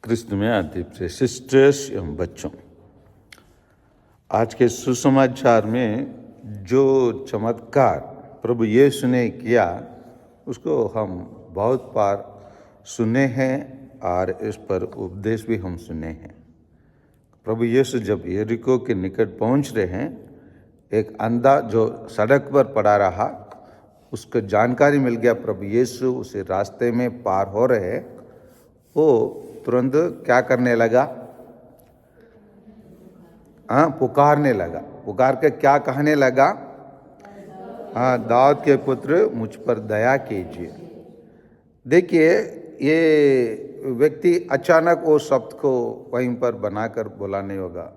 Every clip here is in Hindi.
क्रिस्त में आदि प्रिय सिस्टर्स एवं बच्चों, आज के सुसमाचार में जो चमत्कार प्रभु यीशु ने किया उसको हम बहुत बार सुने हैं और इस पर उपदेश भी हम सुने हैं। प्रभु यीशु जब यरीको के निकट पहुंच रहे हैं, एक अंधा जो सड़क पर पड़ा रहा, उसको जानकारी मिल गया प्रभु यीशु उसे रास्ते में पार हो रहे हैं। वो तुरंत क्या करने लगा? पुकारने लगा। पुकार के क्या कहने लगा? दाऊद के पुत्र मुझ पर दया कीजिए। देखिए, ये व्यक्ति अचानक वो शब्द को वहीं पर बनाकर बोला नहीं होगा,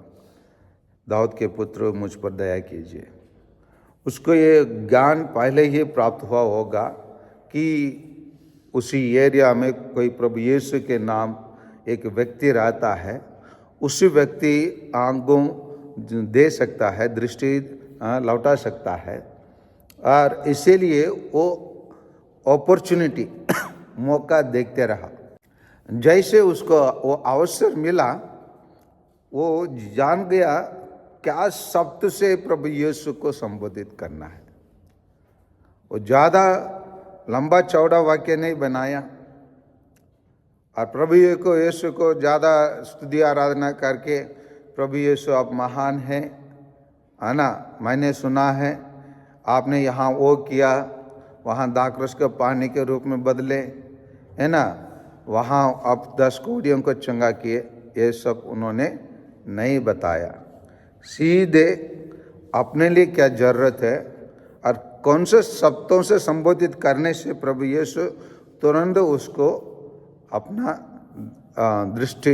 दाऊद के पुत्र मुझ पर दया कीजिए। उसको ये ज्ञान पहले ही प्राप्त हुआ होगा कि उसी एरिया में कोई प्रभु यीशु के नाम एक व्यक्ति रहता है, उसी व्यक्ति आंखों दे सकता है, दृष्टि लौटा सकता है, और इसीलिए वो अपॉर्चुनिटी मौका देखते रहा। जैसे उसको वो अवसर मिला, वो जान गया क्या शब्द से प्रभु यीशु को संबोधित करना है। वो ज़्यादा लंबा चौड़ा वाक्य नहीं बनाया और प्रभु यीशु को ज़्यादा स्तुति आराधना करके, प्रभु यीशु आप महान हैं, है ना, मैंने सुना है आपने यहाँ वो किया, वहाँ दाखरस के पानी के रूप में बदले, है ना, वहाँ आप 10 कोढ़ियों को चंगा किए, ये सब उन्होंने नहीं बताया। सीधे अपने लिए क्या जरूरत है और कौन से शब्दों से संबोधित करने से प्रभु यीशु तुरंत उसको अपना दृष्टि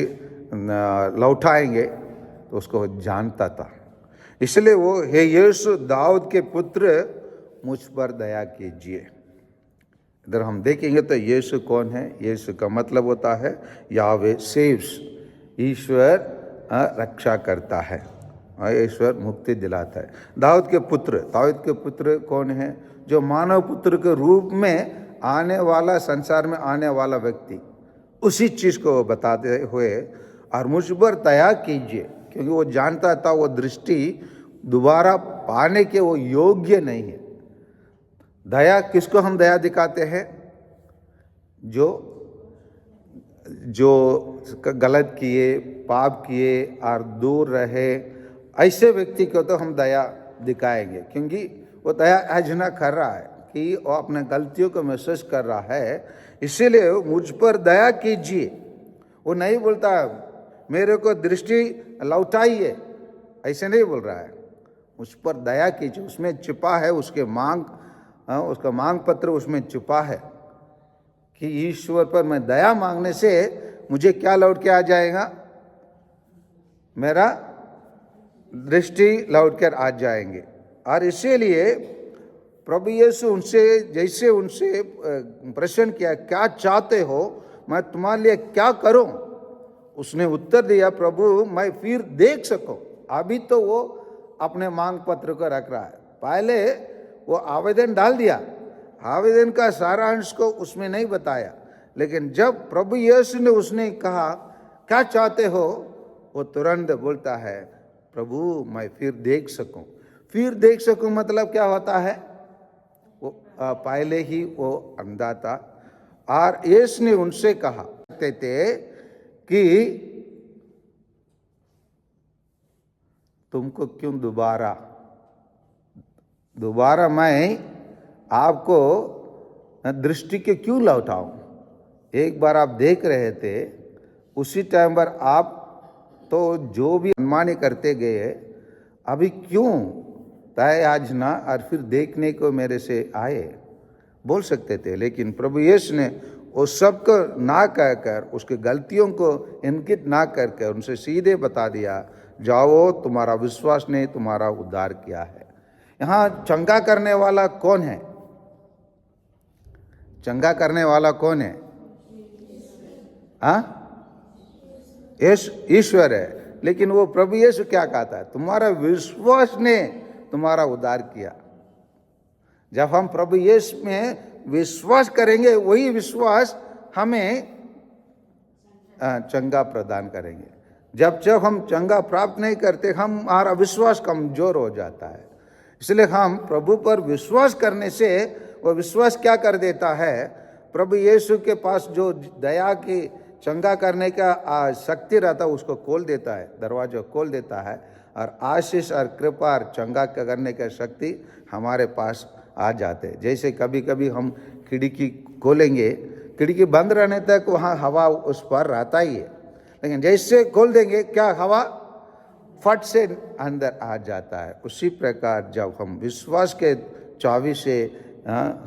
लौटाएंगे, तो उसको जानता था। इसलिए वो, हे यीशु दाऊद के पुत्र मुझ पर दया कीजिए। इधर हम देखेंगे तो यीशु कौन है? यीशु का मतलब होता है यावे सेव्स, ईश्वर रक्षा करता है, ईश्वर मुक्ति दिलाता है। दाऊद के पुत्र कौन है? जो मानव पुत्र के रूप में आने वाला, संसार में आने वाला व्यक्ति, उसी चीज़ को बताते हुए और मुझ पर दया कीजिए, क्योंकि वो जानता था वो दृष्टि दोबारा पाने के वो योग्य नहीं है। दया किसको हम दया दिखाते हैं? जो गलत किए, पाप किए और दूर रहे, ऐसे व्यक्ति को तो हम दया दिखाएंगे, क्योंकि वो दया आजना कर रहा है कि वो अपने गलतियों को महसूस कर रहा है। इसीलिए मुझ पर दया कीजिए। वो नहीं बोलता मेरे को दृष्टि लौटाइए, ऐसे नहीं बोल रहा है। मुझ पर दया कीजिए, उसमें छिपा है उसका मांग पत्र उसमें छिपा है कि ईश्वर पर मैं दया मांगने से मुझे क्या लौट के आ जाएगा? मेरा दृष्टि लौट कर आ जाएंगे। और इसीलिए प्रभु यीशु उनसे प्रश्न किया, क्या चाहते हो मैं तुम्हारे लिए क्या करूं? उसने उत्तर दिया, प्रभु मैं फिर देख सकूं। अभी तो वो अपने मांग पत्र को रख रहा है, पहले वो आवेदन डाल दिया, आवेदन का सारांश को उसमें नहीं बताया, लेकिन जब प्रभु यीशु ने उसने कहा क्या चाहते हो, वो तुरंत बोलता है, प्रभु मैं फिर देख सकूं। फिर देख सकूं मतलब क्या होता है? वो पहले ही वो अंधा था और यीशु ने उनसे कहा थे कि तुमको क्यों दोबारा मैं आपको दृष्टि के क्यों लौटाऊं? एक बार आप देख रहे थे, उसी टाइम पर आप तो जो भी अनुमानी करते गए, अभी क्यों तय आज ना और फिर देखने को मेरे से आए? बोल सकते थे, लेकिन प्रभु यीशु ने उस सब को ना कहकर, उसके गलतियों को इंगित ना करके उनसे सीधे बता दिया, जाओ तुम्हारा विश्वास ने तुम्हारा उद्धार किया है। यहाँ चंगा करने वाला कौन है? चंगा करने वाला कौन है? ईश्वर है। लेकिन वो प्रभु यीशु क्या कहता है? तुम्हारा विश्वास ने तुम्हारा उद्धार किया। जब हम प्रभु यीशु में विश्वास करेंगे, वही विश्वास हमें चंगा प्रदान करेंगे। जब तक हम चंगा प्राप्त नहीं करते, हमारा विश्वास कमजोर हो जाता है। इसलिए हम प्रभु पर विश्वास करने से वो विश्वास क्या कर देता है, प्रभु यीशु के पास जो दया की चंगा करने का शक्ति रहता है उसको खोल देता है, दरवाजा खोल देता है, और आशीष और कृपा और चंगा करने का शक्ति हमारे पास आ जाते हैं। जैसे कभी कभी हम खिड़की खोलेंगे, खिड़की बंद रहने तक वहाँ हवा उस पर रहता ही है, लेकिन जैसे खोल देंगे क्या हवा फट से अंदर आ जाता है। उसी प्रकार जब हम विश्वास के चाबी से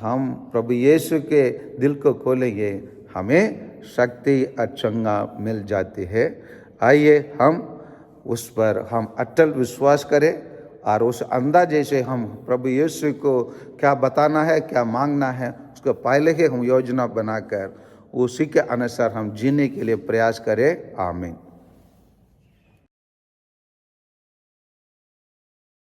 हम प्रभु यीशु के दिल को खोलेंगे, हमें शक्ति और चंगा मिल जाती है। आइए हम उस पर हम अटल विश्वास करें और उस अंदाजे से हम प्रभु यीशु को क्या बताना है, क्या मांगना है, उसको पहले ही हम योजना बनाकर उसी के अनुसार हम जीने के लिए प्रयास करें। आमीन।